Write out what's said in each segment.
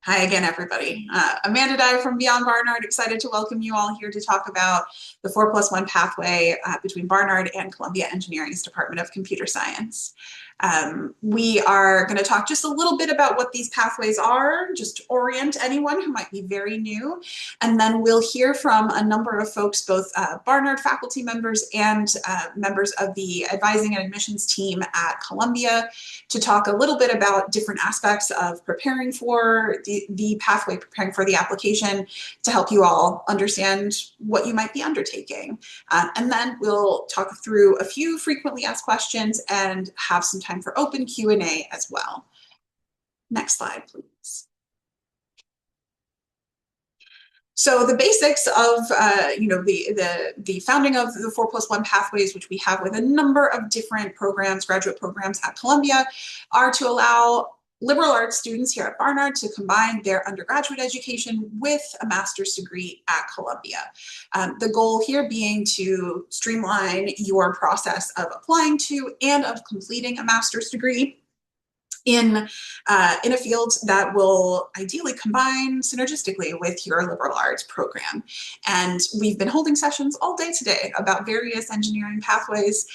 Hi again, everybody. Amanda Dye from Beyond Barnard, excited to welcome you all here to talk about the 4+1 pathway between Barnard and Columbia Engineering's Department of Computer Science. We are going to talk just a little bit about what these pathways are, just to orient anyone who might be very new. And then we'll hear from a number of folks, both Barnard faculty members and members of the advising and admissions team at Columbia, to talk a little bit about different aspects of preparing for the pathway, preparing for the application, to help you all understand what you might be undertaking. And then we'll talk through a few frequently asked questions and have some time for open Q&A as well. Next slide, please. So the basics of the founding of the 4+1 pathways, which we have with a number of different programs, graduate programs at Columbia, are to allow liberal arts students here at Barnard to combine their undergraduate education with a master's degree at Columbia. The goal here being to streamline your process of applying to and of completing a master's degree in a field that will ideally combine synergistically with your liberal arts program. And we've been holding sessions all day today about various engineering pathways.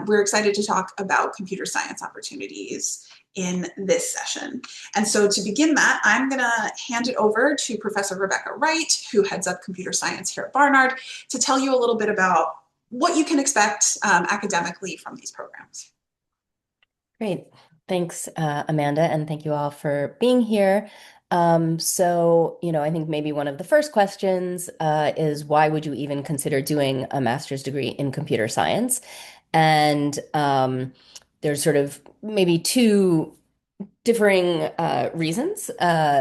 We're excited to talk about computer science opportunities in this session. And so to begin that, I'm gonna hand it over to Professor Rebecca Wright, who heads up computer science here at Barnard, to tell you a little bit about what you can expect academically from these programs. Great. Thanks, Amanda, and thank you all for being here. I think maybe one of the first questions is why would you even consider doing a master's degree in computer science? And there's sort of maybe two differing reasons.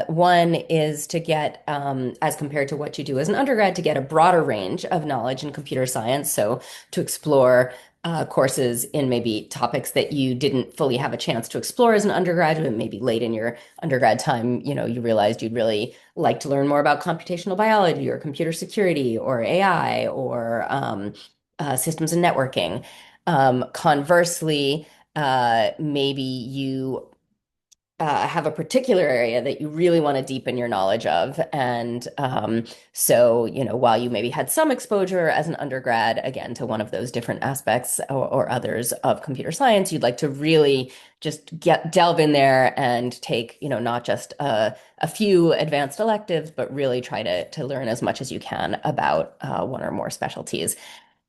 One is to get, as compared to what you do as an undergrad, to get a broader range of knowledge in computer science. So to explore courses in maybe topics that you didn't fully have a chance to explore as an undergraduate, maybe late in your undergrad time, you realized you'd really like to learn more about computational biology or computer security or AI or systems and networking. Conversely, maybe you have a particular area that you really want to deepen your knowledge of. And while you maybe had some exposure as an undergrad, again, to one of those different aspects or others of computer science, you'd like to really just delve in there and take, not just a few advanced electives, but really try to learn as much as you can about one or more specialties.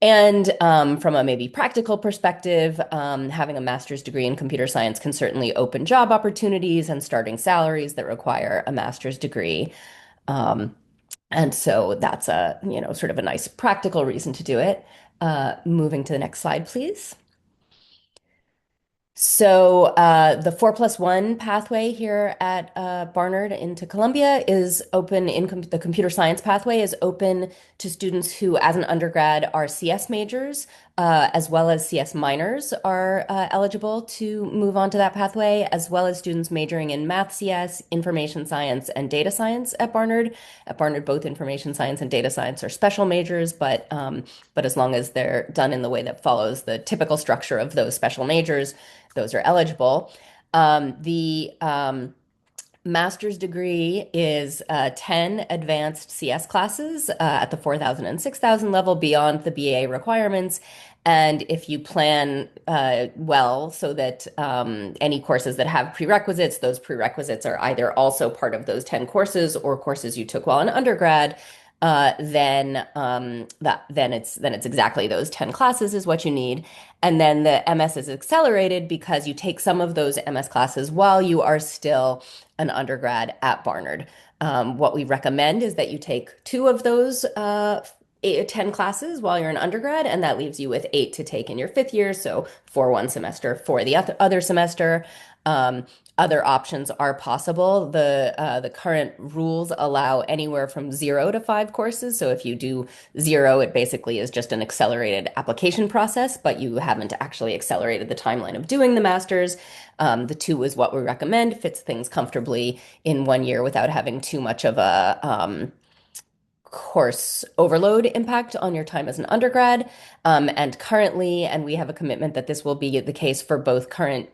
And from a maybe practical perspective, having a master's degree in computer science can certainly open job opportunities and starting salaries that require a master's degree. Um, and so that's sort of a nice practical reason to do it. Moving to the next slide, please. The 4+1 pathway here at Barnard into Columbia is open the computer science pathway is open to students who, as an undergrad, are CS majors, as well as CS minors are eligible to move on to that pathway, as well as students majoring in math CS, information science, and data science at Barnard. At Barnard, both information science and data science are special majors, but as long as they're done in the way that follows the typical structure of those special majors, those are eligible. The master's degree is 10 advanced CS classes at the 4,000 and 6,000 level beyond the BA requirements. And if you plan well so that any courses that have prerequisites, those prerequisites are either also part of those 10 courses or courses you took while an undergrad, then it's exactly those 10 classes is what you need. And then the MS is accelerated because you take some of those MS classes while you are still an undergrad at Barnard. What we recommend is that you take two of those 10 classes while you're an undergrad, and that leaves you with 8 to take in your fifth year. So for one semester, for the other semester. Other options are possible. The current rules allow anywhere from 0 to 5 courses. So if you do 0, it basically is just an accelerated application process, but you haven't actually accelerated the timeline of doing the master's. The 2 is what we recommend, fits things comfortably in 1 year without having too much of a course overload impact on your time as an undergrad. And we have a commitment that this will be the case for both current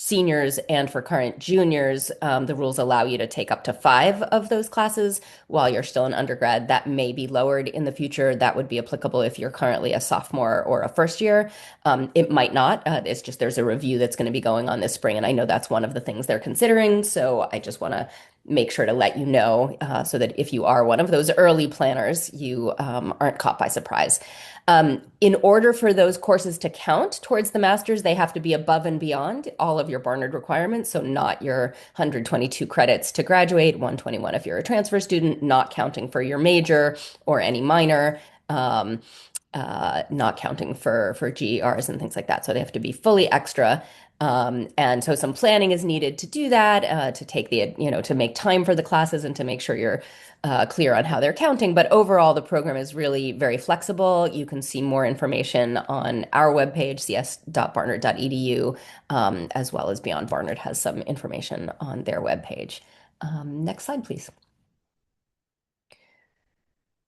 seniors and for current juniors, the rules allow you to take up to 5 of those classes while you're still an undergrad. That may be lowered in the future. That would be applicable if you're currently a sophomore or a first year. It might not. It's just there's a review that's going to be going on this spring, and I know that's one of the things they're considering. So I just want to make sure to let you know so that if you are one of those early planners, you aren't caught by surprise. In order for those courses to count towards the master's, they have to be above and beyond all of your Barnard requirements. So not your 122 credits to graduate, 121 if you're a transfer student, not counting for your major or any minor, not counting for GERs and things like that. So they have to be fully extra. And so some planning is needed to do that, to take to make time for the classes and to make sure you're clear on how they're counting. But overall, the program is really very flexible. You can see more information on our webpage, cs.barnard.edu, as well as Beyond Barnard has some information on their webpage. Next slide, please.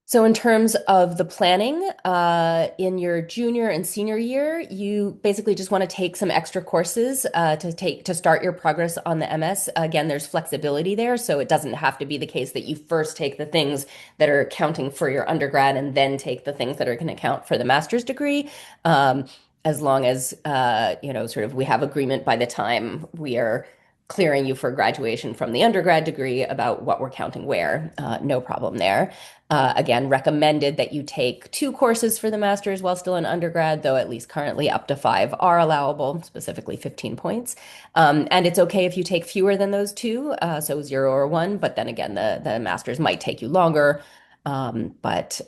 So in terms of the planning, in your junior and senior year, you basically just want to take some extra courses to start your progress on the MS. Again, there's flexibility there, so it doesn't have to be the case that you first take the things that are counting for your undergrad and then take the things that are going to count for the master's degree. As long as sort of we have agreement by the time we are clearing you for graduation from the undergrad degree about what we're counting where, no problem there. Again, recommended that you take 2 courses for the master's while still in undergrad, though at least currently up to 5 are allowable, specifically 15 points. And it's okay if you take fewer than those 2, so 0 or 1, but then again, the master's might take you longer, but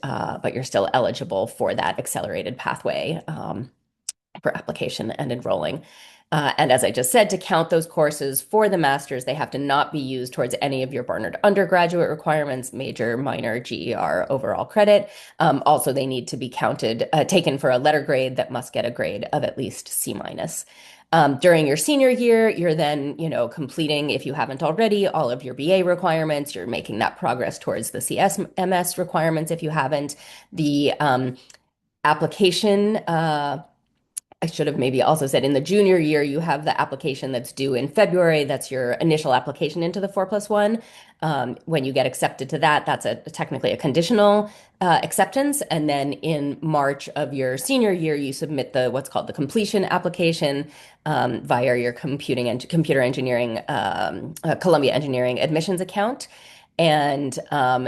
you're still eligible for that accelerated pathway for application and enrolling. And as I just said, to count those courses for the master's, they have to not be used towards any of your Barnard undergraduate requirements, major, minor, GER, overall credit. Also, they need to be taken for a letter grade that must get a grade of at least C minus. During your senior year, you're then, completing, if you haven't already, all of your BA requirements. You're making that progress towards the CSMS requirements if you haven't. The application, I should have maybe also said in the junior year, you have the application that's due in February. That's your initial application into the 4+1. When you get accepted to that, that's technically a conditional acceptance. And then in March of your senior year, you submit what's called the completion application via your computer engineering, Columbia Engineering admissions account. And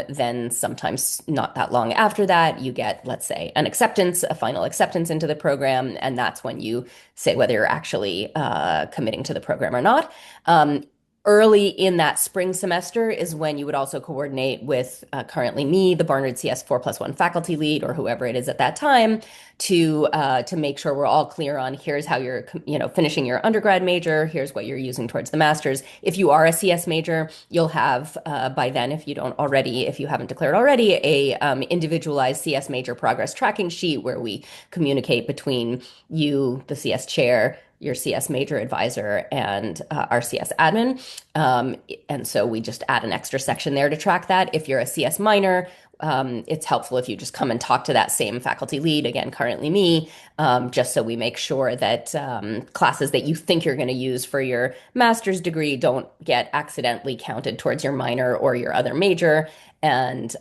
then sometimes not that long after that, you get, let's say, a final acceptance into the program. And that's when you say whether you're actually committing to the program or not. Early in that spring semester is when you would also coordinate with currently me, the Barnard CS 4+1 faculty lead, or whoever it is at that time, to make sure we're all clear on here's how you're finishing your undergrad major, here's what you're using towards the master's. If you are a CS major, you'll have by then, if you haven't declared already, a individualized CS major progress tracking sheet where we communicate between you, the CS chair, your CS major advisor, and our CS admin. And so we just add an extra section there to track that. If you're a CS minor, it's helpful if you just come and talk to that same faculty lead, again, currently me, just so we make sure that classes that you think you're going to use for your master's degree don't get accidentally counted towards your minor or your other major. And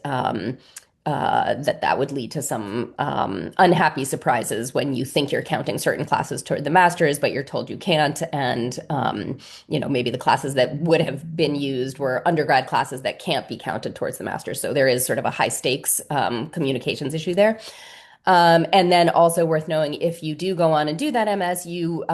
that would lead to some unhappy surprises when you think you're counting certain classes toward the master's, but you're told you can't. And, maybe the classes that would have been used were undergrad classes that can't be counted towards the master's. So there is sort of a high stakes communications issue there. And then also worth knowing, if you do go on and do that MS, you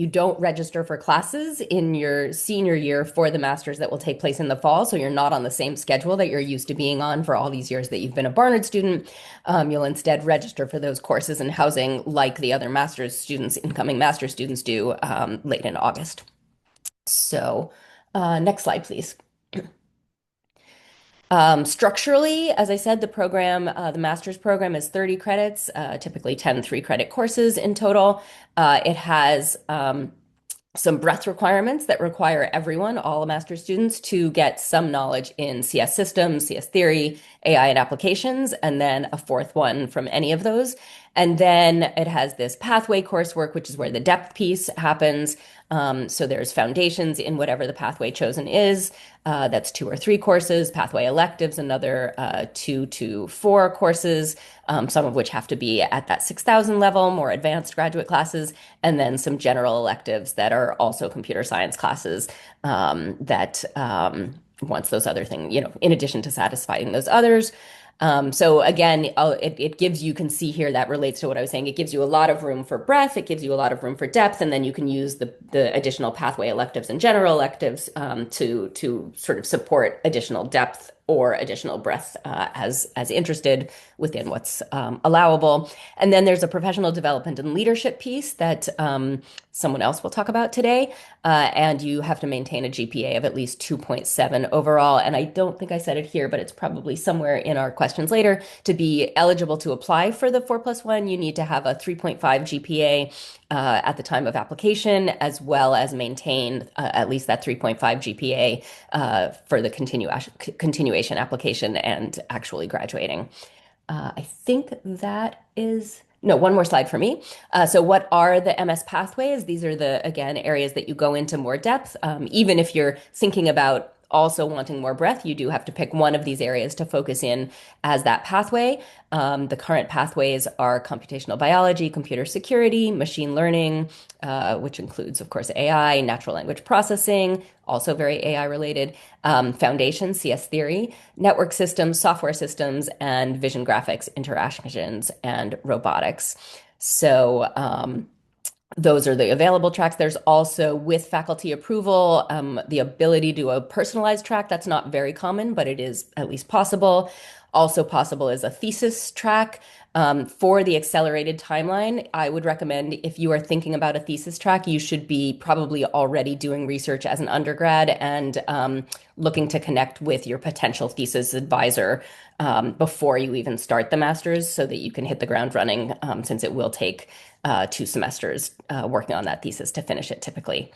don't register for classes in your senior year for the master's that will take place in the fall. So you're not on the same schedule that you're used to being on for all these years that you've been a Barnard student. You'll instead register for those courses and housing like the other incoming master's students do late in August. So next slide, please. Structurally, as I said, the master's program is 30 credits, typically 10 3-credit courses in total. It has some breadth requirements that require everyone, all master's students, to get some knowledge in CS systems, CS theory, AI and applications, and then a 4th one from any of those. And then it has this pathway coursework, which is where the depth piece happens. So there's foundations in whatever the pathway chosen is. That's 2 or 3 courses, pathway electives, another 2 to 4 courses, some of which have to be at that 6,000 level, more advanced graduate classes, and then some general electives that are also computer science classes that once those other things, in addition to satisfying those others. So again, it gives you can see here that relates to what I was saying. It gives you a lot of room for breadth. It gives you a lot of room for depth, and then you can use the additional pathway electives and general electives to sort of support additional depth or additional breadth as interested within what's allowable. And then there's a professional development and leadership piece that someone else will talk about today. And you have to maintain a GPA of at least 2.7 overall. And I don't think I said it here, but it's probably somewhere in our questions later. To be eligible to apply for the 4+1, you need to have a 3.5 GPA at the time of application, as well as maintain at least that 3.5 GPA for the continuation application and actually graduating. I think that is, no, one more slide for me. So what are the MS pathways? These are again, areas that you go into more depth. Even if you're thinking about also wanting more breadth, you do have to pick one of these areas to focus in as that pathway. The current pathways are computational biology, computer security, machine learning, which includes, of course, AI, natural language processing, also very AI related, foundation, CS theory, network systems, software systems, and vision graphics, interactions, and robotics. So, those are the available tracks. There's also, with faculty approval, the ability to do a personalized track. That's not very common, but it is at least possible. Also possible is a thesis track. For the accelerated timeline, I would recommend if you are thinking about a thesis track, you should be probably already doing research as an undergrad and looking to connect with your potential thesis advisor before you even start the master's so that you can hit the ground running, since it will take 2 semesters working on that thesis to finish it typically.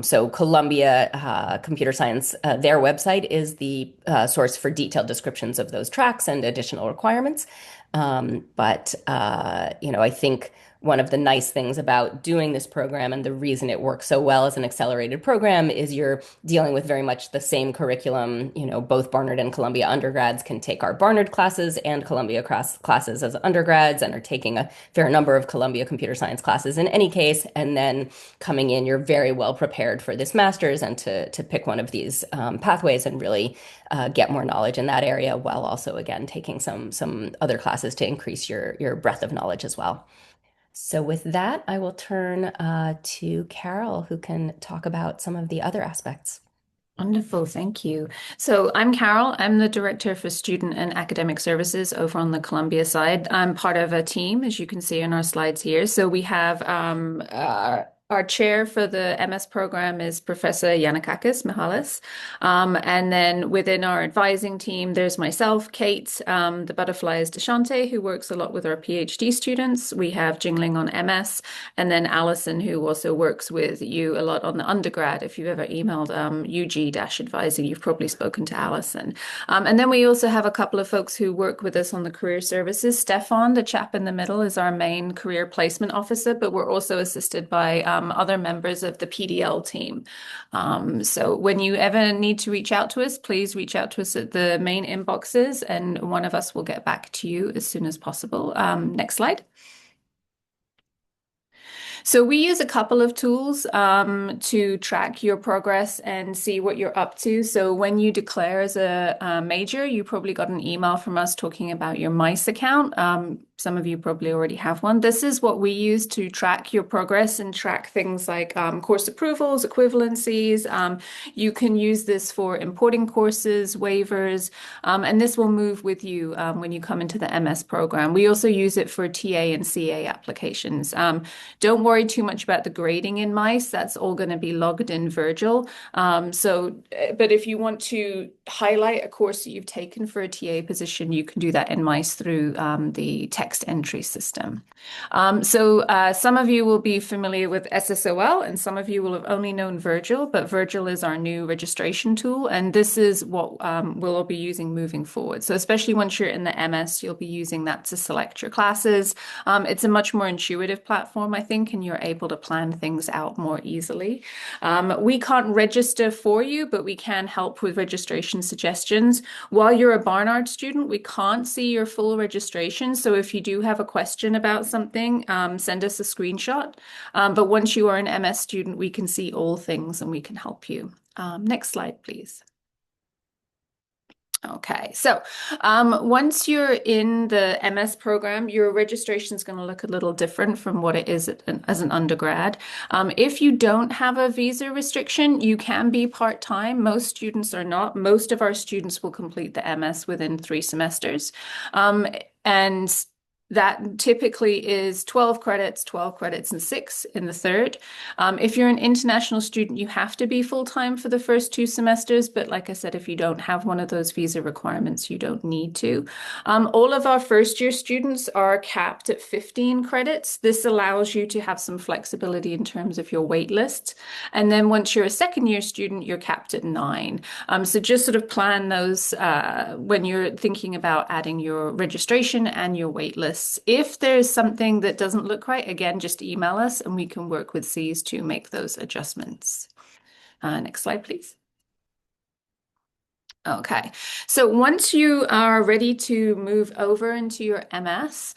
So Columbia Computer Science, their website is the source for detailed descriptions of those tracks and additional requirements. But I think one of the nice things about doing this program and the reason it works so well as an accelerated program is you're dealing with very much the same curriculum. Both Barnard and Columbia undergrads can take our Barnard classes and Columbia classes as undergrads and are taking a fair number of Columbia computer science classes in any case. And then coming in, you're very well prepared for this master's and to pick one of these pathways and really get more knowledge in that area while also, again, taking some other classes to increase your breadth of knowledge as well. So with that, I will turn to Carol, who can talk about some of the other aspects. Wonderful, thank you. So I'm Carol. I'm the Director for Student and Academic Services over on the Columbia side. I'm part of a team, as you can see in our slides here. So we have our chair for the MS program is Professor Yannakakis Mihalis. And then within our advising team, there's myself, Kate, the butterfly is Deshante, who works a lot with our PhD students. We have Jingling on MS, and then Alison, who also works with you a lot on the undergrad. If you've ever emailed UG-advising, you've probably spoken to Alison. And then we also have a couple of folks who work with us on the career services. Stefan, the chap in the middle, is our main career placement officer, but we're also assisted by other members of the PDL team. So when you ever need to reach out to us, please reach out to us at the main inboxes and one of us will get back to you as soon as possible. Next slide. So we use a couple of tools to track your progress and see what you're up to. So when you declare as a major, you probably got an email from us talking about your MICE account. Some of you probably already have one. This is what we use to track your progress and track things like course approvals, equivalencies. You can use this for importing courses, waivers, and this will move with you when you come into the MS program. We also use it for TA and CA applications. Don't worry too much about the grading in MICE. That's all going to be logged in Virgil. But if you want to highlight a course that you've taken for a TA position, you can do that in MICE through the text next entry system. Some of you will be familiar with SSOL, and some of you will have only known Virgil, but Virgil is our new registration tool, and this is what we'll all be using moving forward. So especially once you're in the MS, you'll be using that to select your classes. It's a much more intuitive platform, I think, and you're able to plan things out more easily. We can't register for you, but we can help with registration suggestions. While you're a Barnard student, we can't see your full registration. So if you do have a question about something, send us a screenshot. But once you are an MS student, we can see all things and we can help you. Next slide, please. Okay, so once you're in the MS program, your registration is going to look a little different from what it is as an undergrad. If you don't have a visa restriction, you can be part-time. Most students are not. Most of our students will complete the MS within 3 semesters. And that typically is 12 credits, and 6 in the third. If you're an international student, you have to be full-time for the first 2 semesters. But like I said, if you don't have one of those visa requirements, you don't need to. All of our first-year students are capped at 15 credits. This allows you to have some flexibility in terms of your wait list. And then once you're a second-year student, you're capped at 9. So just sort of plan those when you're thinking about adding your registration and your wait list. If there's something that doesn't look right, again, just email us and we can work with C's to make those adjustments. Next slide, please. Okay, so once you are ready to move over into your MS,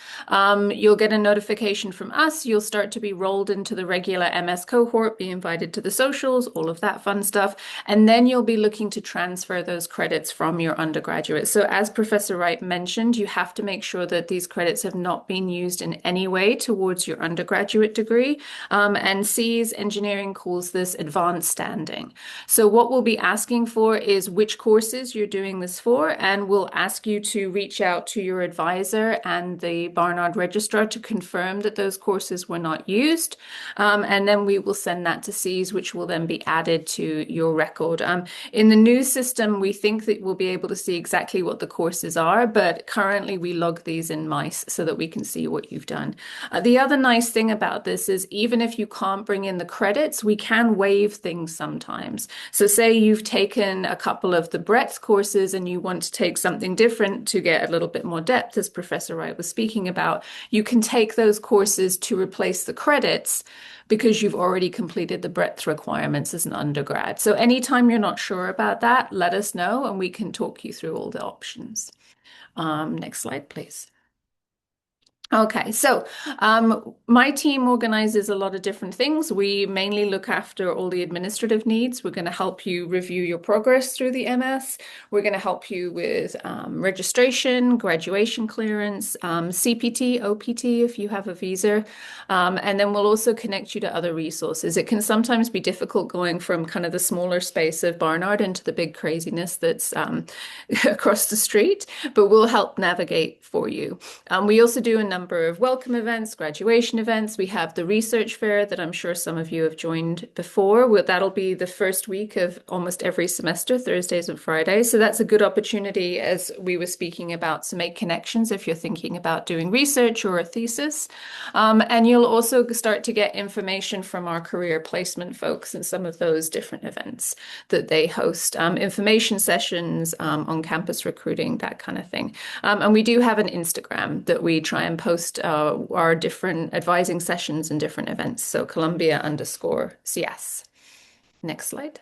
you'll get a notification from us. You'll start to be rolled into the regular MS cohort, be invited to the socials, all of that fun stuff. And then you'll be looking to transfer those credits from your undergraduate. So as Professor Wright mentioned, you have to make sure that these credits have not been used in any way towards your undergraduate degree. And C's engineering calls this advanced standing. So what we'll be asking for is which courses you're doing this for, and we'll ask you to reach out to your advisor and the Barnard registrar to confirm that those courses were not used. And then we will send that to C's, which will then be added to your record. In the new system, we think that we'll be able to see exactly what the courses are, but currently we log these in MICE so that we can see what you've done. The other nice thing about this is even if you can't bring in the credits, we can waive things sometimes. So say you've taken a couple of the breadth courses and you want to take something different to get a little bit more depth, as Professor Wright was speaking about, you can take those courses to replace the credits because you've already completed the breadth requirements as an undergrad. So anytime you're not sure about that, let us know and we can talk you through all the options. Next slide, please. Okay, so my team organizes a lot of different things. We mainly look after all the administrative needs. We're going to help you review your progress through the MS. We're going to help you with registration, graduation clearance, CPT, OPT if you have a visa. And then we'll also connect you to other resources. It can sometimes be difficult going from kind of the smaller space of Barnard into the big craziness that's across the street, but we'll help navigate for you. We also do a number of welcome events, graduation events. We have the research fair that I'm sure some of you have joined before. That'll be the first week of almost every semester, Thursdays and Fridays. So that's a good opportunity, as we were speaking about, to make connections if you're thinking about doing research or a thesis. And you'll also start to get information from our career placement folks and some of those different events that they host, information sessions, on-campus recruiting, that kind of thing. And we do have an Instagram that we try and post our different advising sessions and different events. So Columbia_CS. Next slide.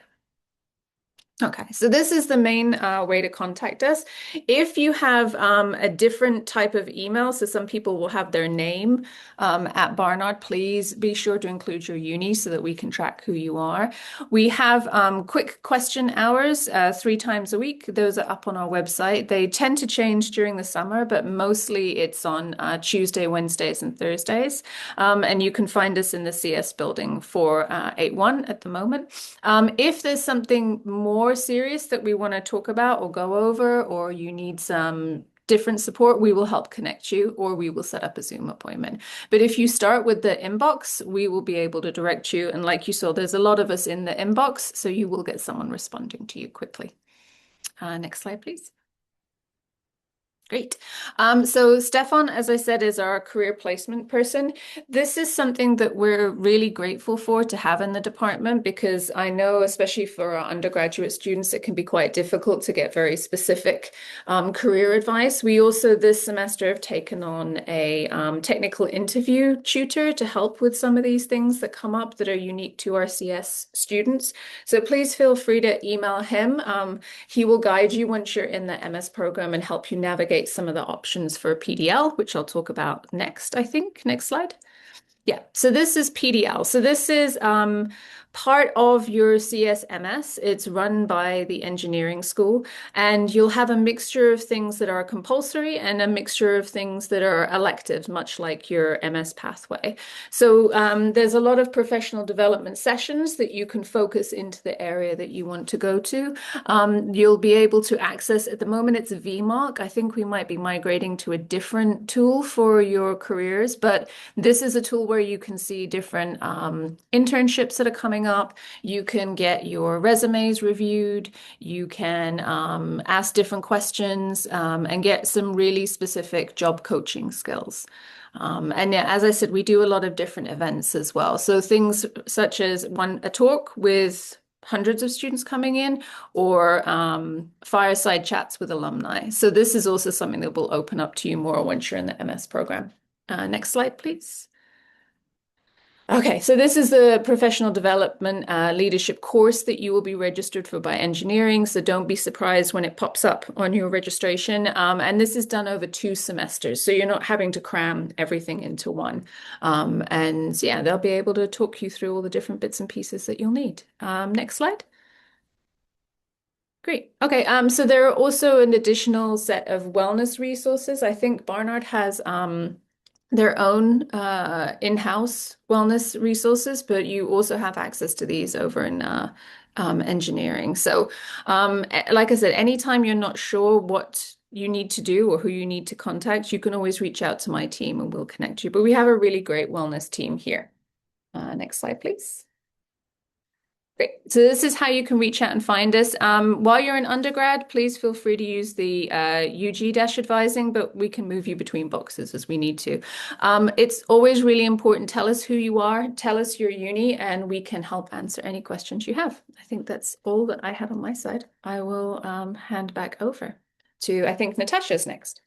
Okay, so this is the main way to contact us. If you have a different type of email, so some people will have their name at Barnard, please be sure to include your uni so that we can track who you are. We have quick question hours 3 times a week. Those are up on our website. They tend to change during the summer, but mostly it's on Tuesday, Wednesdays, and Thursdays. And you can find us in the CS building 481 at the moment. If there's something more serious that we want to talk about or go over, or you need some different support, we will help connect you, or we will set up a Zoom appointment. But if you start with the inbox, we will be able to direct you. And like you saw, there's a lot of us in the inbox, so you will get someone responding to you quickly. Next slide, please. Great. So Stefan, as I said, is our career placement person. This is something that we're really grateful for to have in the department because I know, especially for our undergraduate students, it can be quite difficult to get very specific career advice. We also this semester have taken on a technical interview tutor to help with some of these things that come up that are unique to our CS students. So please feel free to email him. He will guide you once you're in the MS program and help you navigate some of the options for PDL, which I'll talk about next, I think. Next slide. Yeah, so this is PDL. So this is part of your CSMS. It's run by the engineering school, and you'll have a mixture of things that are compulsory and a mixture of things that are elective, much like your MS pathway. So there's a lot of professional development sessions that you can focus into the area that you want to go to. You'll be able to access, at the moment it's VMark. I think we might be migrating to a different tool for your careers, but this is a tool where you can see different internships that are coming up. You can get your resumes reviewed. You can ask different questions and get some really specific job coaching skills. And yeah, as I said, we do a lot of different events as well. So things such as a talk with hundreds of students coming in, or fireside chats with alumni. So this is also something that will open up to you more once you're in the MS program. Next slide, please. Okay, so this is the professional development leadership course that you will be registered for by engineering. So don't be surprised when it pops up on your registration. And this is done over 2 semesters. So you're not having to cram everything into one. And yeah, they'll be able to talk you through all the different bits and pieces that you'll need. Next slide. Great. Okay. So there are also an additional set of wellness resources. I think Barnard has their own in-house wellness resources, but you also have access to these over in engineering. So, like I said, anytime you're not sure what you need to do or who you need to contact, you can always reach out to my team and we'll connect you. But we have a really great wellness team here. Next slide, please. Great. So this is how you can reach out and find us. While you're in undergrad, please feel free to use the UG-advising, but we can move you between boxes as we need to. It's always really important. Tell us who you are, tell us your uni, and we can help answer any questions you have. I think that's all that I have on my side. I will hand back over to, I think Natasha's next.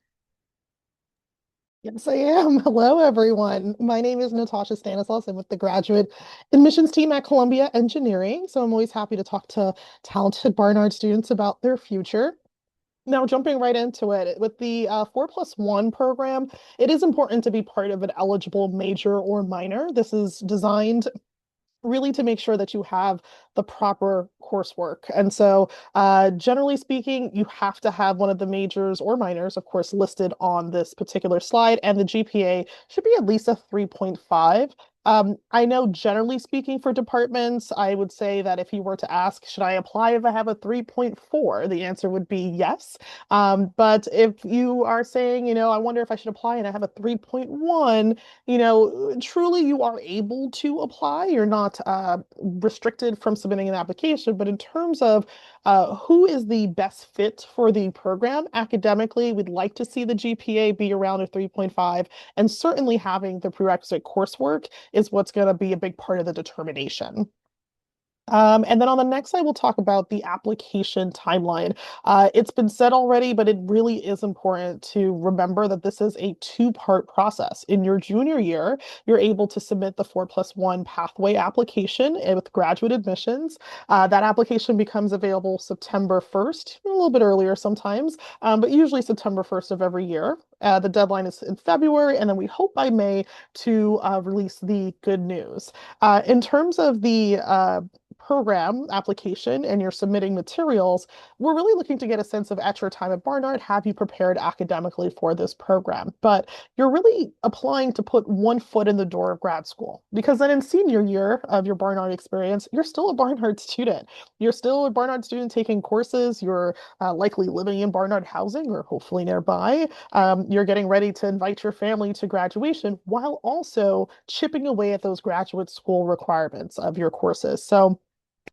Yes, I am. Hello, everyone. My name is Natasha Stanislaus. I'm with the graduate admissions team at Columbia Engineering. So I'm always happy to talk to talented Barnard students about their future. Now, jumping right into it, with the 4+1 program, it is important to be part of an eligible major or minor. This is designed really to make sure that you have the proper coursework. And so generally speaking, you have to have one of the majors or minors, of course, listed on this particular slide, and the GPA should be at least a 3.5. I know generally speaking for departments, I would say that if you were to ask, should I apply if I have a 3.4? The answer would be yes. But if you are saying, I wonder if I should apply and I have a 3.1, truly you are able to apply. You're not restricted from submitting an application, but in terms of who is the best fit for the program academically, we'd like to see the GPA be around a 3.5, and certainly having the prerequisite coursework is what's going to be a big part of the determination. And then on the next slide, we'll talk about the application timeline. It's been said already, but it really is important to remember that this is a 2-part process. In your junior year, you're able to submit the 4+1 pathway application with graduate admissions. That application becomes available September 1st, a little bit earlier sometimes, but usually September 1st of every year. The deadline is in February, and then we hope by May to release the good news. In terms of the program application and you're submitting materials, we're really looking to get a sense of, at your time at Barnard, have you prepared academically for this program? But you're really applying to put one foot in the door of grad school, because then in senior year of your Barnard experience, you're still a Barnard student. You're still a Barnard student taking courses. You're likely living in Barnard housing or hopefully nearby. You're getting ready to invite your family to graduation while also chipping away at those graduate school requirements of your courses. So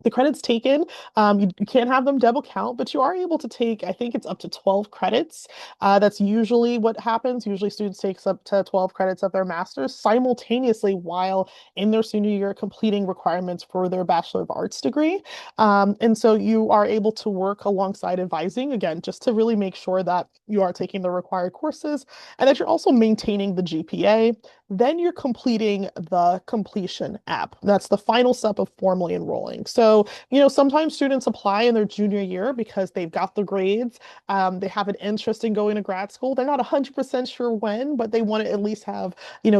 The credits taken, you can't have them double count, but you are able to take, I think it's up to 12 credits. That's usually what happens. Usually students takes up to 12 credits of their master's simultaneously while in their senior year completing requirements for their Bachelor of Arts degree. And so you are able to work alongside advising, again, just to really make sure that you are taking the required courses and that you're also maintaining the GPA. Then you're completing the completion app. That's the final step of formally enrolling. So, sometimes students apply in their junior year because they've got the grades. They have an interest in going to grad school. They're not 100% sure when, but they want to at least have,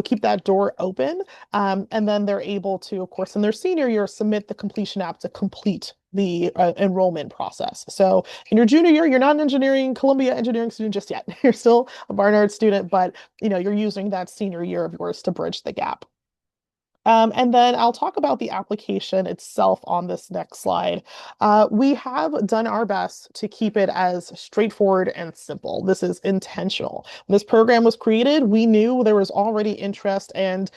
keep that door open. And then they're able to, of course, in their senior year, submit the completion app to complete the enrollment process. So in your junior year, you're not an Columbia engineering student just yet. You're still a Barnard student, but you're using that senior year of yours to bridge the gap. And then I'll talk about the application itself on this next slide. We have done our best to keep it as straightforward and simple. This is intentional. When this program was created, we knew there was already interest and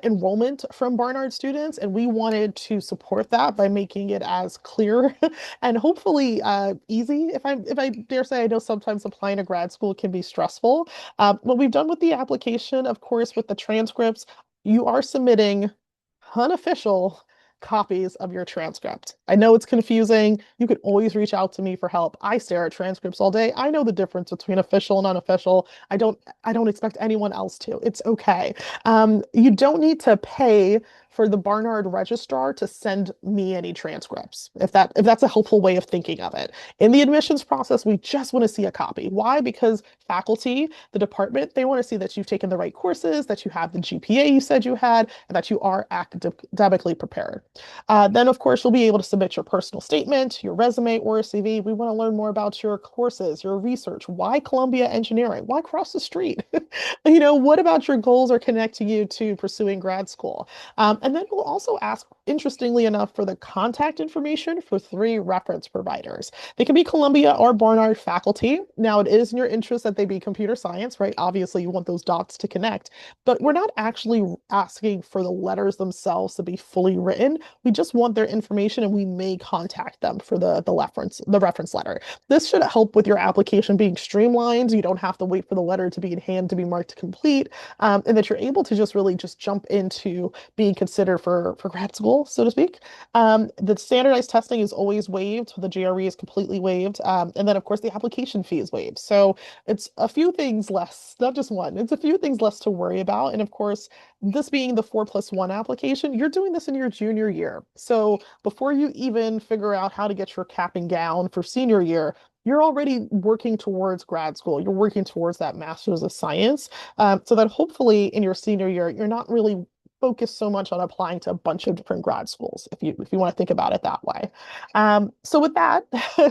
enrollment from Barnard students, and we wanted to support that by making it as clear and hopefully easy. If I dare say, I know sometimes applying to grad school can be stressful. What we've done with the application, of course, with the transcripts, you are submitting unofficial copies of your transcript. I know it's confusing. You could always reach out to me for help. I stare at transcripts all day. I know the difference between official and unofficial. I don't expect anyone else to. It's okay. You don't need to pay for the Barnard registrar to send me any transcripts, if that's a helpful way of thinking of it. In the admissions process, we just want to see a copy. Why? Because faculty, the department, they want to see that you've taken the right courses, that you have the GPA you said you had, and that you are academically prepared. Then, of course, you'll be able to submit your personal statement, your resume, or a CV. We want to learn more about your courses, your research. Why Columbia Engineering? Why cross the street? What about your goals are connecting you to pursuing grad school? And then we'll also ask, interestingly enough, for the contact information for 3 reference providers. They can be Columbia or Barnard faculty. Now, it is in your interest that they be computer science, right? Obviously, you want those dots to connect, but we're not actually asking for the letters themselves to be fully written. We just want their information, and we may contact them for the reference letter. This should help with your application being streamlined. You don't have to wait for the letter to be in hand to be marked complete, and that you're able to just really just jump into being considered for grad school, so to speak. The standardized testing is always waived. The GRE is completely waived. And then, of course, the application fee is waived. So it's a few things less, not just one, it's a few things less to worry about. And of course, this being the 4+1 application, you're doing this in your junior year. So before you even figure out how to get your cap and gown for senior year, you're already working towards grad school. You're working towards that master's of science, so that hopefully in your senior year, you're not really focused so much on applying to a bunch of different grad schools, if you want to think about it that way. So with that,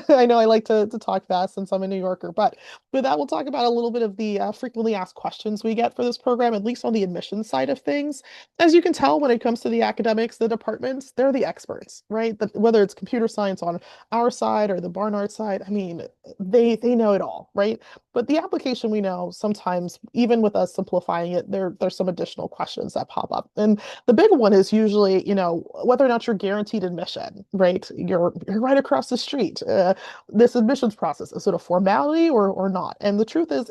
I know I like to talk fast since I'm a New Yorker, but with that, we'll talk about a little bit of the frequently asked questions we get for this program, at least on the admissions side of things. As you can tell, when it comes to the academics, the departments, they're the experts, right? Whether it's computer science on our side or the Barnard side, I mean, they know it all, right? But the application, we know sometimes, even with us simplifying it, there's some additional questions that pop up. And the big one is usually, whether or not you're guaranteed admission, right? You're right across the street. This admissions process, is it a formality or not? And the truth is,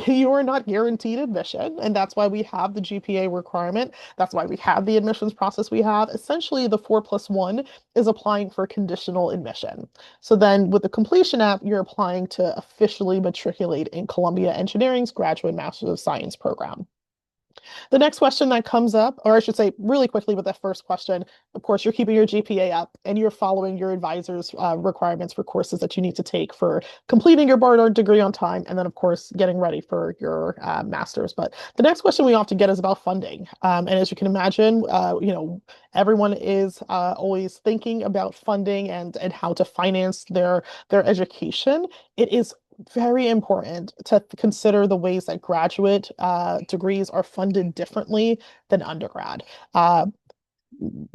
you are not guaranteed admission, and that's why we have the GPA requirement. That's why we have the admissions process we have. Essentially, the 4+1 is applying for conditional admission. So then with the completion app, you're applying to officially matriculate in Columbia Engineering's Graduate Master's of Science program. The next question that comes up, or I should say really quickly with that first question, of course, you're keeping your GPA up and you're following your advisor's requirements for courses that you need to take for completing your Barnard degree on time, and then, of course, getting ready for your master's. But the next question we often get is about funding. And as you can imagine, everyone is always thinking about funding and how to finance their education. It is very important to consider the ways that graduate degrees are funded differently than undergrad.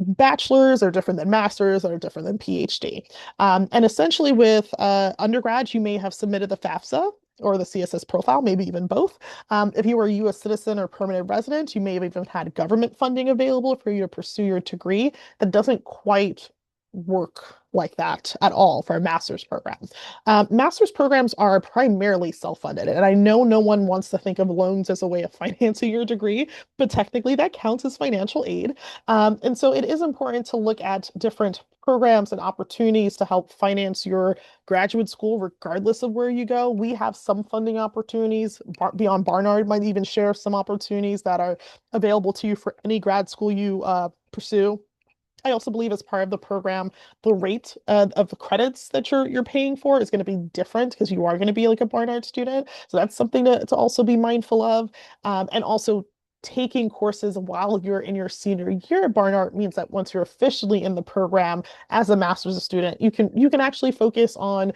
Bachelors are different than masters, are different than PhD. And essentially with undergrad, you may have submitted the FAFSA or the CSS profile, maybe even both. If you were a U.S. citizen or permanent resident, you may have even had government funding available for you to pursue your degree that doesn't quite work like that at all for a master's program. Master's programs are primarily self-funded, and I know no one wants to think of loans as a way of financing your degree, but technically that counts as financial aid. And so it is important to look at different programs and opportunities to help finance your graduate school, regardless of where you go. We have some funding opportunities. Beyond Barnard might even share some opportunities that are available to you for any grad school you pursue. I also believe as part of the program, the rate of the credits that you're paying for is going to be different because you are going to be like a Barnard student. So that's something to also be mindful of. And also taking courses while you're in your senior year at Barnard means that once you're officially in the program as a master's student, you can actually focus on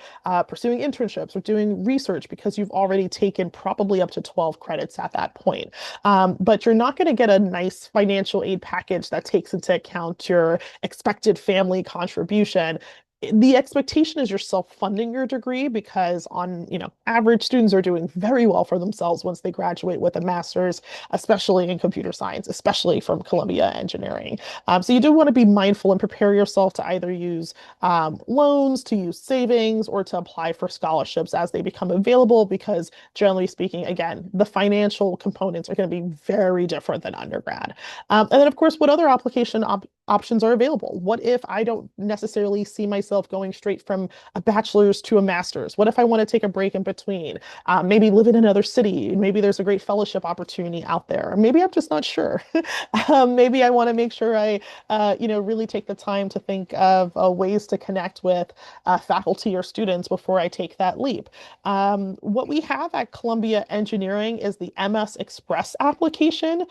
pursuing internships or doing research because you've already taken probably up to 12 credits at that point. But you're not going to get a nice financial aid package that takes into account your expected family contribution. The expectation is you're self-funding your degree because on, average students are doing very well for themselves once they graduate with a master's, especially in computer science, especially from Columbia Engineering. So you do want to be mindful and prepare yourself to either use loans, to use savings, or to apply for scholarships as they become available because generally speaking, again, the financial components are going to be very different than undergrad. And then, of course, what other application options are available? What if I don't necessarily see myself going straight from a bachelor's to a master's? What if I want to take a break in between? Maybe live in another city. Maybe there's a great fellowship opportunity out there. Or maybe I'm just not sure. Maybe I want to make sure I, really take the time to think of ways to connect with faculty or students before I take that leap. What we have at Columbia Engineering is the MS Express application.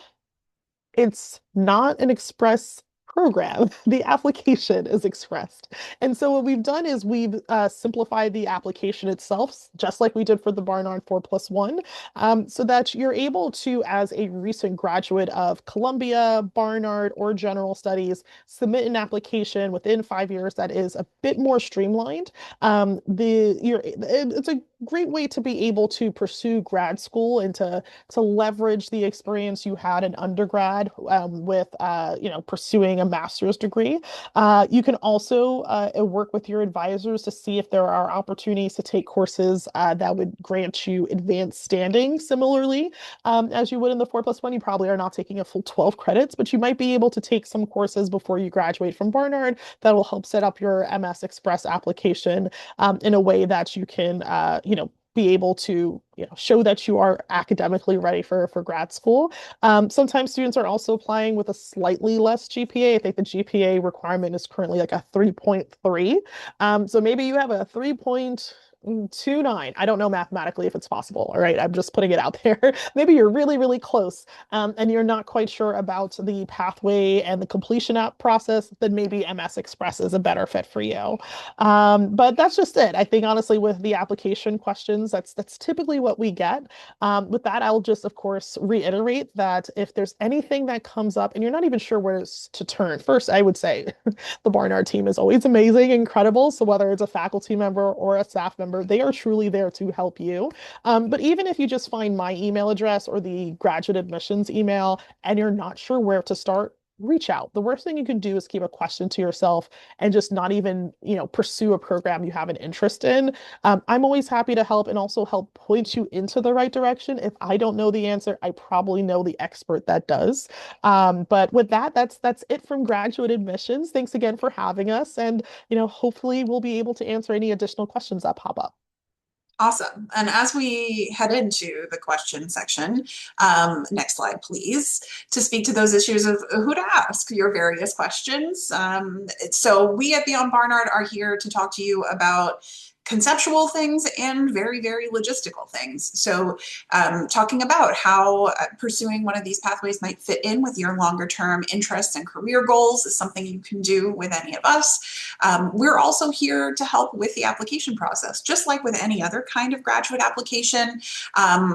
It's not an express program. The application is expressed. And so what we've done is we've simplified the application itself, just like we did for the Barnard 4+1, so that you're able to, as a recent graduate of Columbia, Barnard, or General Studies, submit an application within 5 years that is a bit more streamlined. It's a great way to be able to pursue grad school and to leverage the experience you had in undergrad with pursuing a master's degree. You can also work with your advisors to see if there are opportunities to take courses that would grant you advanced standing similarly. As you would in the 4+1, you probably are not taking a full 12 credits, but you might be able to take some courses before you graduate from Barnard that will help set up your MS Express application in a way that you can be able to show that you are academically ready for grad school. Sometimes students are also applying with a slightly less GPA. I think the GPA requirement is currently like a 3.3. So maybe you have a 3.29. I don't know mathematically if it's possible. All right, I'm just putting it out there. Maybe you're really, really close and you're not quite sure about the pathway and the completion app process, then maybe MS Express is a better fit for you. But that's just it. I think honestly, with the application questions, that's typically what we get. With that, I'll just, of course, reiterate that if there's anything that comes up and you're not even sure where to turn, first, I would say the Barnard team is always amazing, incredible. So whether it's a faculty member or a staff member, they are truly there to help you. But even if you just find my email address or the graduate admissions email and you're not sure where to start, reach out. The worst thing you can do is keep a question to yourself and just not even, pursue a program you have an interest in. I'm always happy to help and also help point you into the right direction. If I don't know the answer, I probably know the expert that does. But with that, that's it from graduate admissions. Thanks again for having us. And, hopefully we'll be able to answer any additional questions that pop up. Awesome. And as we head into the question section, next slide, please, to speak to those issues of who to ask your various questions. So we at Beyond Barnard are here to talk to you about conceptual things and very, very logistical things. So talking about how pursuing one of these pathways might fit in with your longer term interests and career goals is something you can do with any of us. We're also here to help with the application process. Just like with any other kind of graduate application,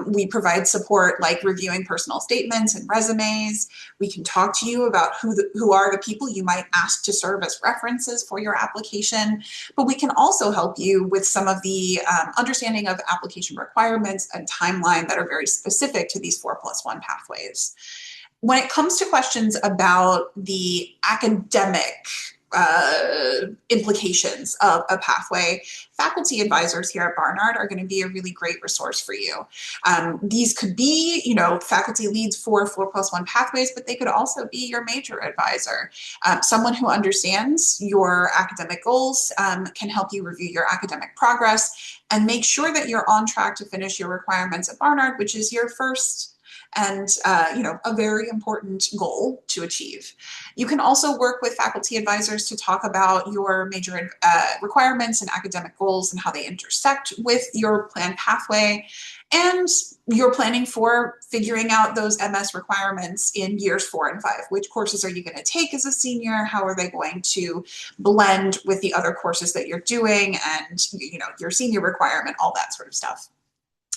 we provide support like reviewing personal statements and resumes. We can talk to you about who are the people you might ask to serve as references for your application, but we can also help you with some of the understanding of application requirements and timeline that are very specific to these 4+1 pathways. When it comes to questions about the academic implications of a pathway, faculty advisors here at Barnard are going to be a really great resource for you. These could be, faculty leads for 4+1 pathways, but they could also be your major advisor. Someone who understands your academic goals, can help you review your academic progress and make sure that you're on track to finish your requirements at Barnard, which is your first and a very important goal to achieve. You can also work with faculty advisors to talk about your major requirements and academic goals and how they intersect with your planned pathway. And you're planning for figuring out those MS requirements in years 4 and 5. Which courses are you going to take as a senior? How are they going to blend with the other courses that you're doing and your senior requirement, all that sort of stuff.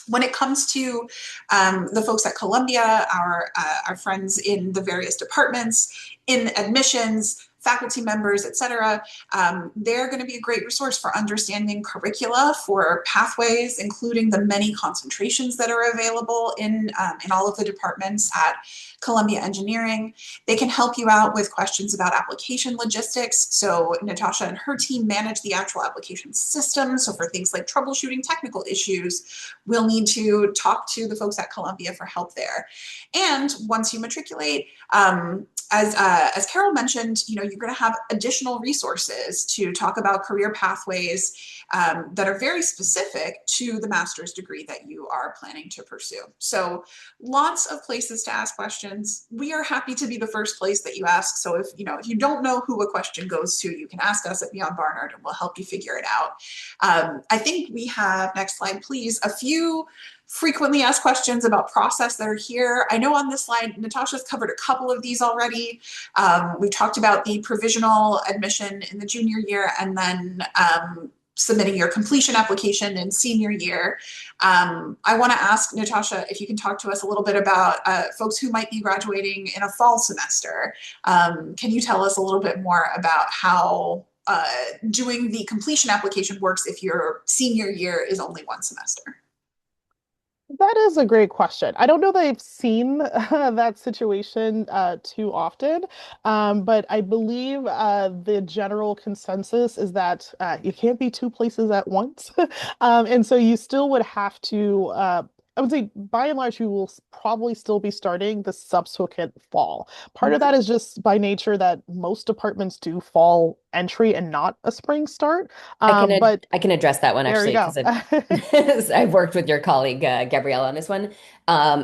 When it comes to the folks at Columbia, our friends in the various departments, in admissions, faculty members, et cetera, they're going to be a great resource for understanding curricula for pathways, including the many concentrations that are available in all of the departments at Columbia Engineering. They can help you out with questions about application logistics. So Natasha and her team manage the actual application system. So for things like troubleshooting technical issues, we'll need to talk to the folks at Columbia for help there. And once you matriculate, as Carol mentioned, you're going to have additional resources to talk about career pathways that are very specific to the master's degree that you are planning to pursue. So lots of places to ask questions. We are happy to be the first place that you ask. So if you don't know who a question goes to, you can ask us at Beyond Barnard and we'll help you figure it out. I think we have, next slide, please, a few frequently asked questions about process that are here. I know on this slide, Natasha's covered a couple of these already. We've talked about the provisional admission in the junior year and then submitting your completion application in senior year. I want to ask Natasha if you can talk to us a little bit about folks who might be graduating in a fall semester. Can you tell us a little bit more about how doing the completion application works if your senior year is only one semester? That is a great question. I don't know that I've seen that situation too often, but I believe the general consensus is that you can't be two places at once. And so you still would have to, I would say by and large, you will probably still be starting the subsequent fall. Part of that is just by nature that most departments do fall entry and not a spring start. But I can address that one there you actually go. because I've worked with your colleague Gabrielle on this one.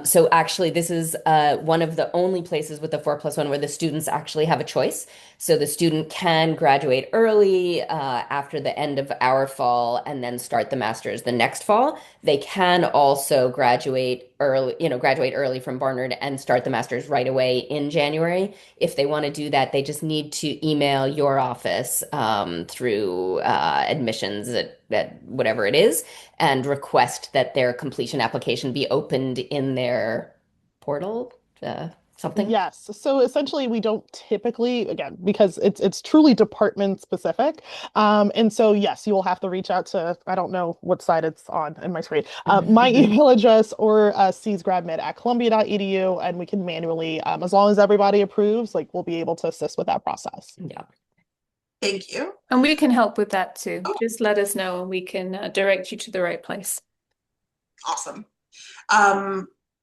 So actually, this is one of the only places with the 4+1 where the students actually have a choice. So the student can graduate early after the end of our fall and then start the master's the next fall. They can also graduate early from Barnard and start the master's right away in January. If they want to do that, they just need to email your office through admissions at whatever it is and request that their completion application be opened in their portal, something. Yes. So essentially, we don't typically, again, because it's truly department specific. And so yes, you will have to reach out to, I don't know what side it's on in my screen, my email address or csgradmit@columbia.edu, and we can manually, as long as everybody approves, like we'll be able to assist with that process. Yeah. Thank you. And we can help with that too. Just let us know and we can direct you to the right place. Awesome.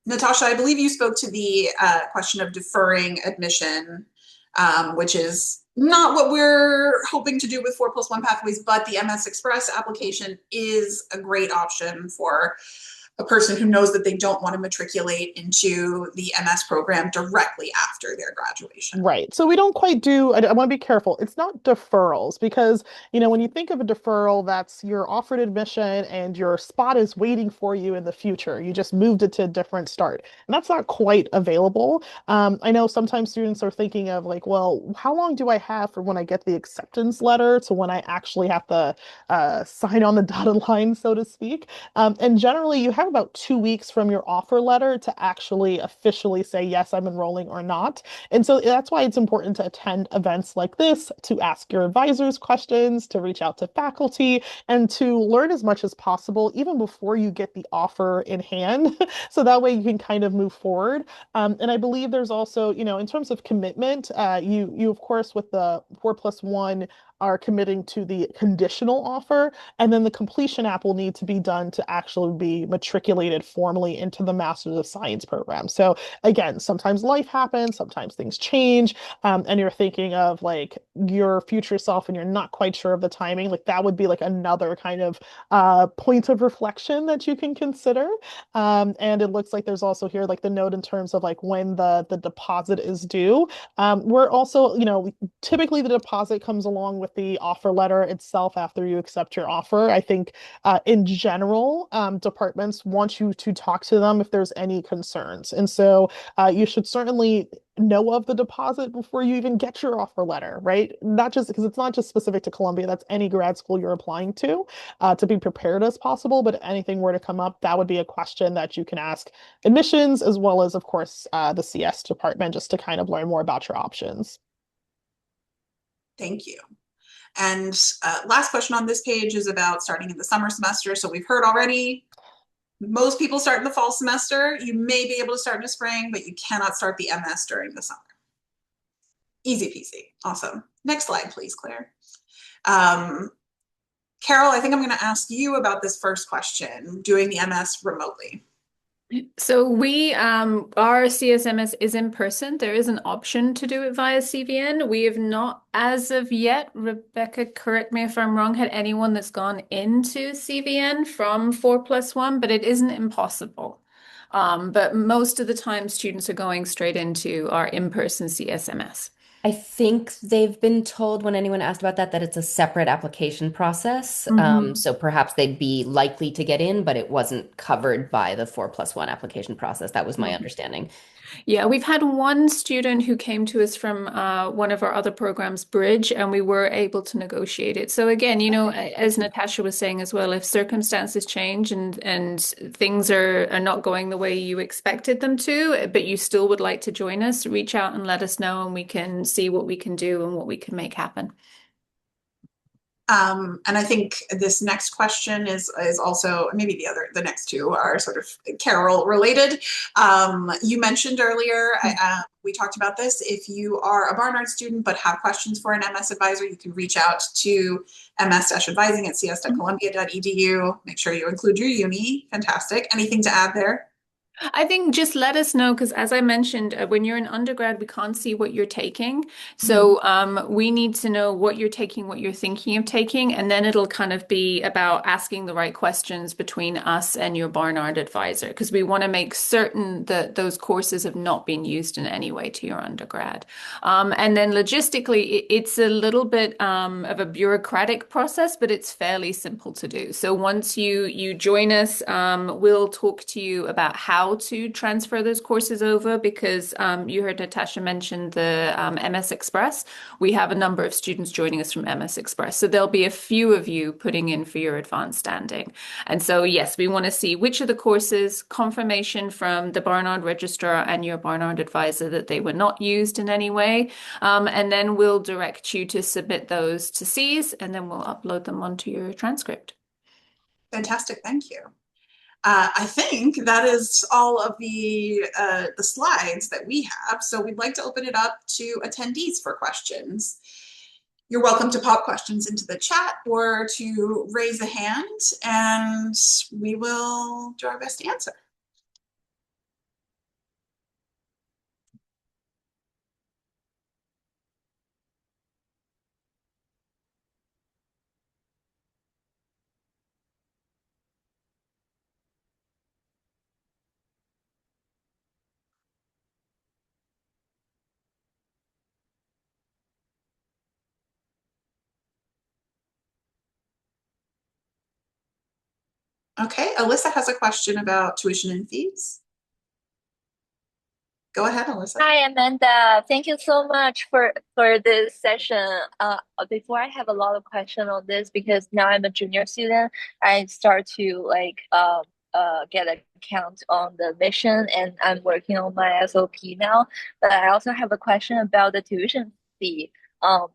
Natasha, I believe you spoke to the question of deferring admission, which is not what we're hoping to do with 4+1 pathways, but the MS Express application is a great option for a person who knows that they don't want to matriculate into the MS program directly after their graduation. Right. So we don't quite do, I want to be careful. It's not deferrals because, when you think of a deferral, that's you're offered admission and your spot is waiting for you in the future. You just moved it to a different start. And that's not quite available. I know sometimes students are thinking of like, well, how long do I have from when I get the acceptance letter to when I actually have to sign on the dotted line, so to speak? And generally you have have about 2 weeks from your offer letter to actually officially say, yes, I'm enrolling or not. And so that's why it's important to attend events like this, to ask your advisors questions, to reach out to faculty, and to learn as much as possible, even before you get the offer in hand. So that way you can kind of move forward. And I believe there's also, in terms of commitment, you of course with the 4+1 are committing to the conditional offer, and then the completion app will need to be done to actually be matriculated formally into the Masters of Science program. So again, sometimes life happens, sometimes things change, and you're thinking of like your future self and you're not quite sure of the timing. Like that would be like another kind of point of reflection that you can consider. And it looks like there's also here like the note in terms of like when the deposit is due. We're also, typically the deposit comes along with the offer letter itself after you accept your offer. I think in general, departments want you to talk to them if there's any concerns. And so you should certainly know of the deposit before you even get your offer letter, right? Not just because it's not just specific to Columbia, that's any grad school you're applying to be prepared as possible. But if anything were to come up, that would be a question that you can ask admissions as well as, of course, the CS department just to kind of learn more about your options. Thank you. And last question on this page is about starting in the summer semester. So we've heard already, most people start in the fall semester. You may be able to start in the spring, but you cannot start the MS during the summer. Easy peasy. Awesome. Next slide, please, Claire. Carol, I think I'm going to ask you about this first question, doing the MS remotely. So our CSMS is in person. There is an option to do it via CVN. We have not, as of yet, Rebecca, correct me if I'm wrong, had anyone that's gone into CVN from 4+1, but it isn't impossible. But most of the time, students are going straight into our in-person CSMS. I think they've been told when anyone asked about that it's a separate application process. So perhaps they'd be likely to get in, but it wasn't covered by the 4+1 application process. That was my understanding. Yeah, we've had one student who came to us from one of our other programs, Bridge, and we were able to negotiate it. So again, as Natasha was saying as well, if circumstances change and things are not going the way you expected them to, but you still would like to join us, reach out and let us know, and we can see what we can do and what we can make happen. And I think this next question is also, maybe the next two are sort of Carol related. You mentioned earlier, we talked about this. If you are a Barnard student but have questions for an MS advisor, you can reach out to ms-advising@cs.columbia.edu. Make sure you include your uni. Fantastic. Anything to add there? I think just let us know, because as I mentioned, when you're an undergrad, we can't see what you're taking. So we need to know what you're taking, what you're thinking of taking, and then it'll kind of be about asking the right questions between us and your Barnard advisor, because we want to make certain that those courses have not been used in any way to your undergrad. And then logistically, it's a little bit of a bureaucratic process, but it's fairly simple to do. So once you join us, we'll talk to you about how to transfer those courses over, because you heard Natasha mention the MS Express. We have a number of students joining us from MS Express. So there'll be a few of you putting in for your advanced standing. And so, yes, we want to see which of the courses, confirmation from the Barnard registrar and your Barnard advisor that they were not used in any way. And then we'll direct you to submit those to Cs, and then we'll upload them onto your transcript. Fantastic. Thank you. I think that is all of the slides that we have. So we'd like to open it up to attendees for questions. You're welcome to pop questions into the chat or to raise a hand, and we will do our best to answer. Okay, Alyssa has a question about tuition and fees. Go ahead, Alyssa. Hi, Amanda. Thank you so much for this session. Before I have a lot of questions on this, because now I'm a junior student, I start to get a count on the mission, and I'm working on my SOP now. But I also have a question about the tuition fee.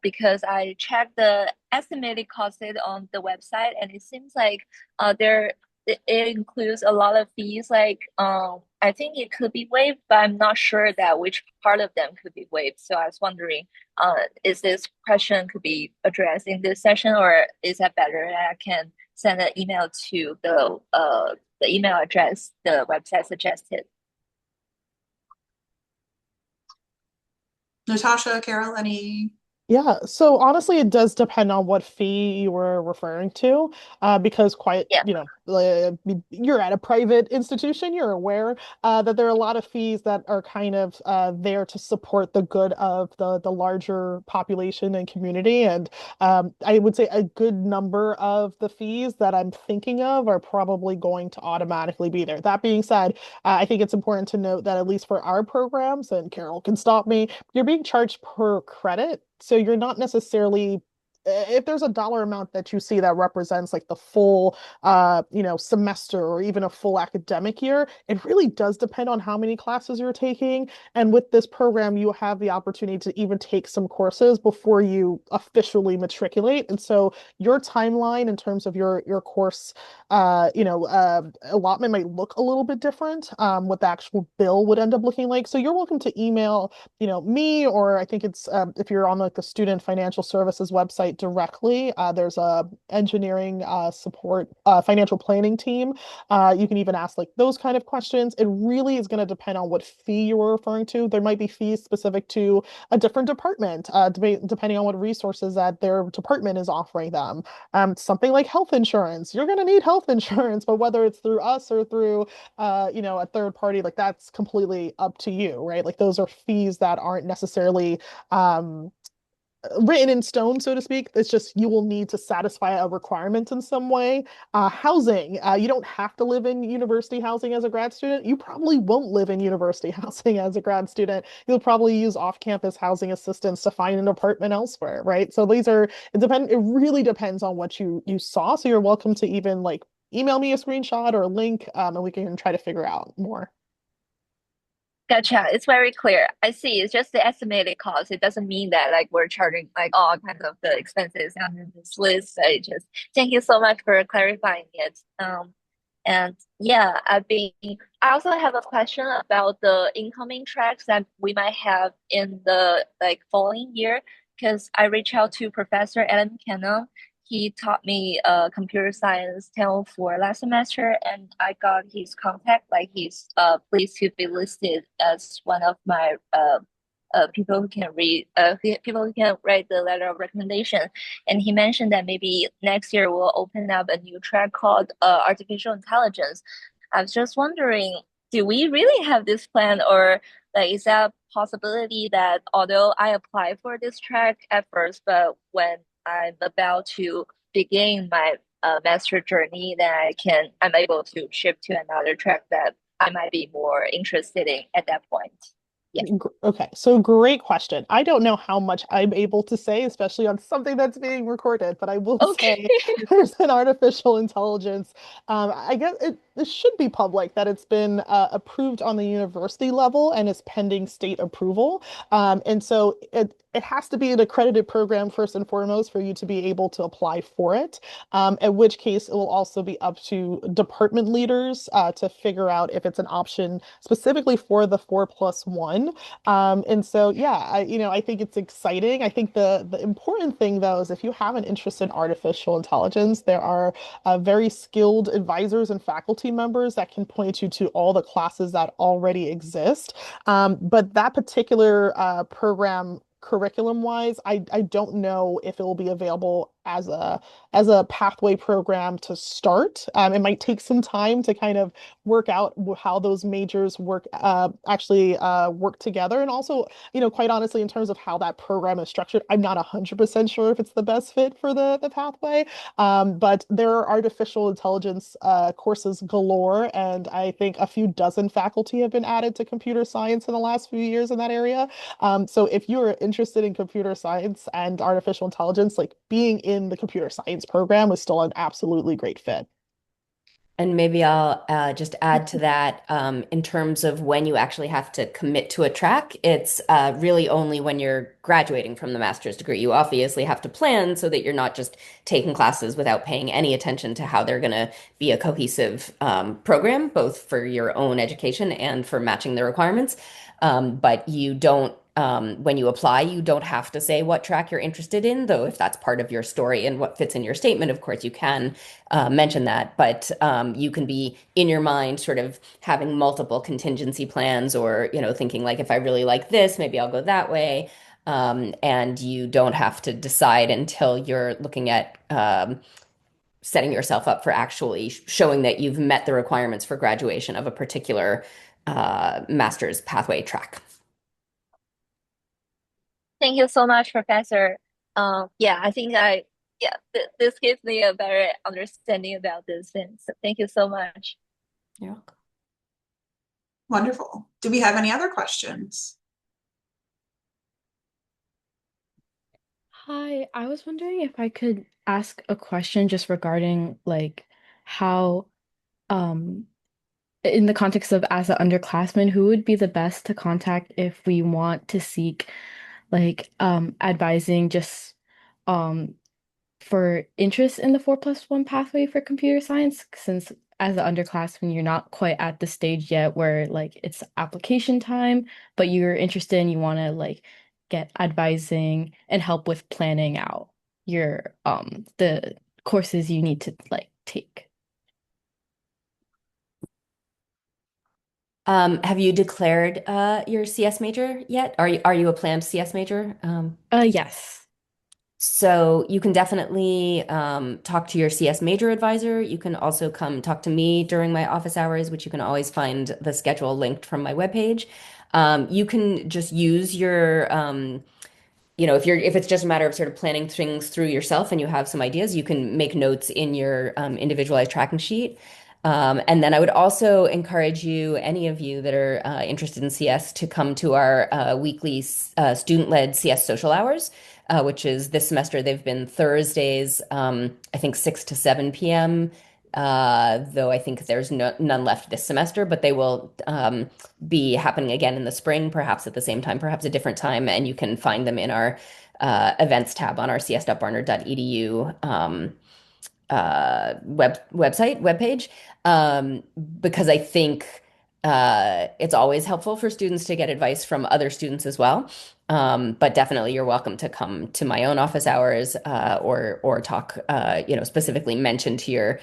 Because I checked the estimated cost on the website, and it seems like there it includes a lot of fees. Like I think it could be waived, but I'm not sure that which part of them could be waived. So I was wondering, is this question could be addressed in this session, or is that better that I can send an email to the email address the website suggested? Natasha, Carol, any? Yeah, so honestly, it does depend on what fee you were referring to, because Yeah. you're at a private institution, you're aware that there are a lot of fees that are kind of there to support the good of the larger population and community. And I would say a good number of the fees that I'm thinking of are probably going to automatically be there. That being said, I think it's important to note that at least for our programs, and Carol can stop me, you're being charged per credit. So you're not necessarily, if there's a dollar amount that you see that represents like the full semester or even a full academic year, it really does depend on how many classes you're taking. And with this program, you have the opportunity to even take some courses before you officially matriculate. And so your timeline in terms of your course allotment might look a little bit different, what the actual bill would end up looking like. So you're welcome to email me, or I think it's if you're on like the Student Financial Services website directly, there's a engineering support financial planning team. You can even ask like those kind of questions. It really is going to depend on what fee you were referring to. There might be fees specific to a different department, depending on what resources that their department is offering them. Something like health insurance, you're going to need health insurance, but whether it's through us or through a third party, like that's completely up to you, right? Like those are fees that aren't necessarily written in stone, so to speak. It's just you will need to satisfy a requirement in some way. Housing, you don't have to live in university housing as a grad student. You probably won't live in university housing as a grad student. You'll probably use off-campus housing assistance to find an apartment elsewhere, right? So it really depends on what you saw. So you're welcome to even like email me a screenshot or a link, and we can try to figure out more. Gotcha. It's very clear. I see. It's just the estimated cost. It doesn't mean that like we're charging like all kinds of the expenses under this list. I just thank you so much for clarifying it. And yeah, I also have a question about the incoming tracks that we might have in the like following year, because I reached out to Professor Adam Cannon. He taught me computer science 1004 last semester, and I got his contact. Like he's pleased to be listed as one of my people who can read people who can write the letter of recommendation. And he mentioned that maybe next year we'll open up a new track called artificial intelligence. I was just wondering, do we really have this plan, or like is that a possibility that although I apply for this track at first, but when I'm about to begin my master journey, then I'm able to shift to another track that I might be more interested in at that point. Yeah. Okay, so great question. I don't know how much I'm able to say, especially on something that's being recorded, but I will Okay. say there's an artificial intelligence. I guess it should be public that it's been approved on the university level and is pending state approval. And so it has to be an accredited program first and foremost for you to be able to apply for it. In which case it will also be up to department leaders to figure out if it's an option specifically for the 4+1. And so, yeah, I think it's exciting. I think the important thing though is if you have an interest in artificial intelligence, there are very skilled advisors and faculty members that can point you to all the classes that already exist. But that particular program curriculum wise, I don't know if it will be available as a pathway program to start. It might take some time to kind of work out how those majors actually work together. And also, quite honestly, in terms of how that program is structured, I'm not 100% sure if it's the best fit for the pathway. But there are artificial intelligence courses galore, and I think a few dozen faculty have been added to computer science in the last few years in that area. So if you're interested in computer science and artificial intelligence, like being in the computer science program is still an absolutely great fit. And maybe I'll just add to that in terms of when you actually have to commit to a track, it's really only when you're graduating from the master's degree. You obviously have to plan so that you're not just taking classes without paying any attention to how they're going to be a cohesive program, both for your own education and for matching the requirements. But you don't, when you apply, you don't have to say what track you're interested in, though if that's part of your story and what fits in your statement, of course, you can mention that. But you can be in your mind sort of having multiple contingency plans or, thinking like, if I really like this, maybe I'll go that way. And you don't have to decide until you're looking at setting yourself up for actually showing that you've met the requirements for graduation of a particular master's pathway track. Thank you so much, Professor. Yeah, I think this gives me a better understanding about this thing. So thank you so much. You're welcome. Wonderful. Do we have any other questions? Hi, I was wondering if I could ask a question just regarding like how, um, in the context of as an underclassman, who would be the best to contact if we want to seek like advising just um for interest in the 4+1 pathway for computer science, since as an underclassman, you're not quite at the stage yet where like it's application time, but you're interested and you want to like get advising and help with planning out your the courses you need to like take. Have you declared your CS major yet? Are you a planned CS major? Yes. So you can definitely talk to your CS major advisor. You can also come talk to me during my office hours, which you can always find the schedule linked from my webpage. You can just use your if it's just a matter of sort of planning things through yourself and you have some ideas, you can make notes in your individualized tracking sheet. And then I would also encourage you, any of you that are interested in CS, to come to our weekly student-led CS social hours, which is this semester, they've been Thursdays, I think 6 to 7 p.m. Though I think there's none left this semester, but they will be happening again in the spring, perhaps at the same time, perhaps a different time, and you can find them in our events tab on our cs.barnard.edu webpage, because I think it's always helpful for students to get advice from other students as well. But definitely, you're welcome to come to my own office hours or talk, specifically mention to your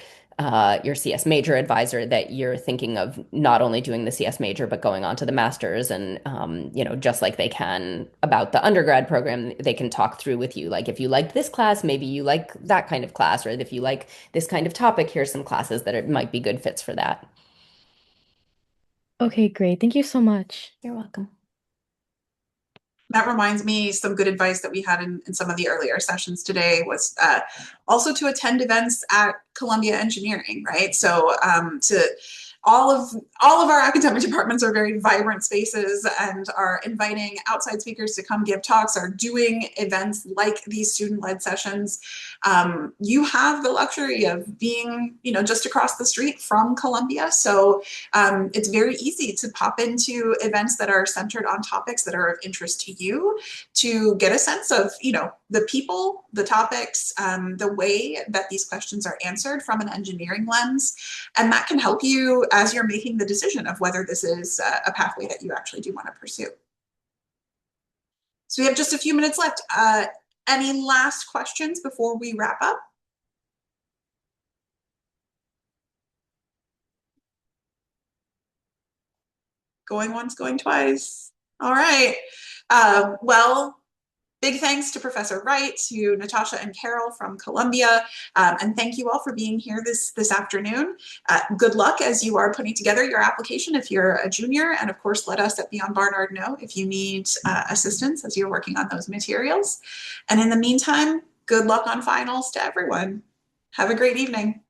CS major advisor that you're thinking of not only doing the CS major, but going on to the master's. And, just like they can about the undergrad program, they can talk through with you. Like if you liked this class, maybe you like that kind of class, or if you like this kind of topic, here's some classes that it might be good fits for that. Okay, great. Thank you so much. You're welcome. That reminds me, some good advice that we had in some of the earlier sessions today was also to attend events at Columbia Engineering, right? So to all of our academic departments are very vibrant spaces and are inviting outside speakers to come give talks, are doing events like these student-led sessions. You have the luxury of being, just across the street from Columbia. So it's very easy to pop into events that are centered on topics that are of interest to you, to get a sense of, the people, the topics, the way that these questions are answered from an engineering lens. And that can help you as you're making the decision of whether this is a pathway that you actually do want to pursue. So we have just a few minutes left. Any last questions before we wrap up? Going once, going twice. All right. Well, big thanks to Professor Wright, to Natasha and Carol from Columbia, and thank you all for being here this afternoon. Good luck as you are putting together your application if you're a junior, and of course let us at Beyond Barnard know if you need assistance as you're working on those materials. And in the meantime, good luck on finals to everyone. Have a great evening.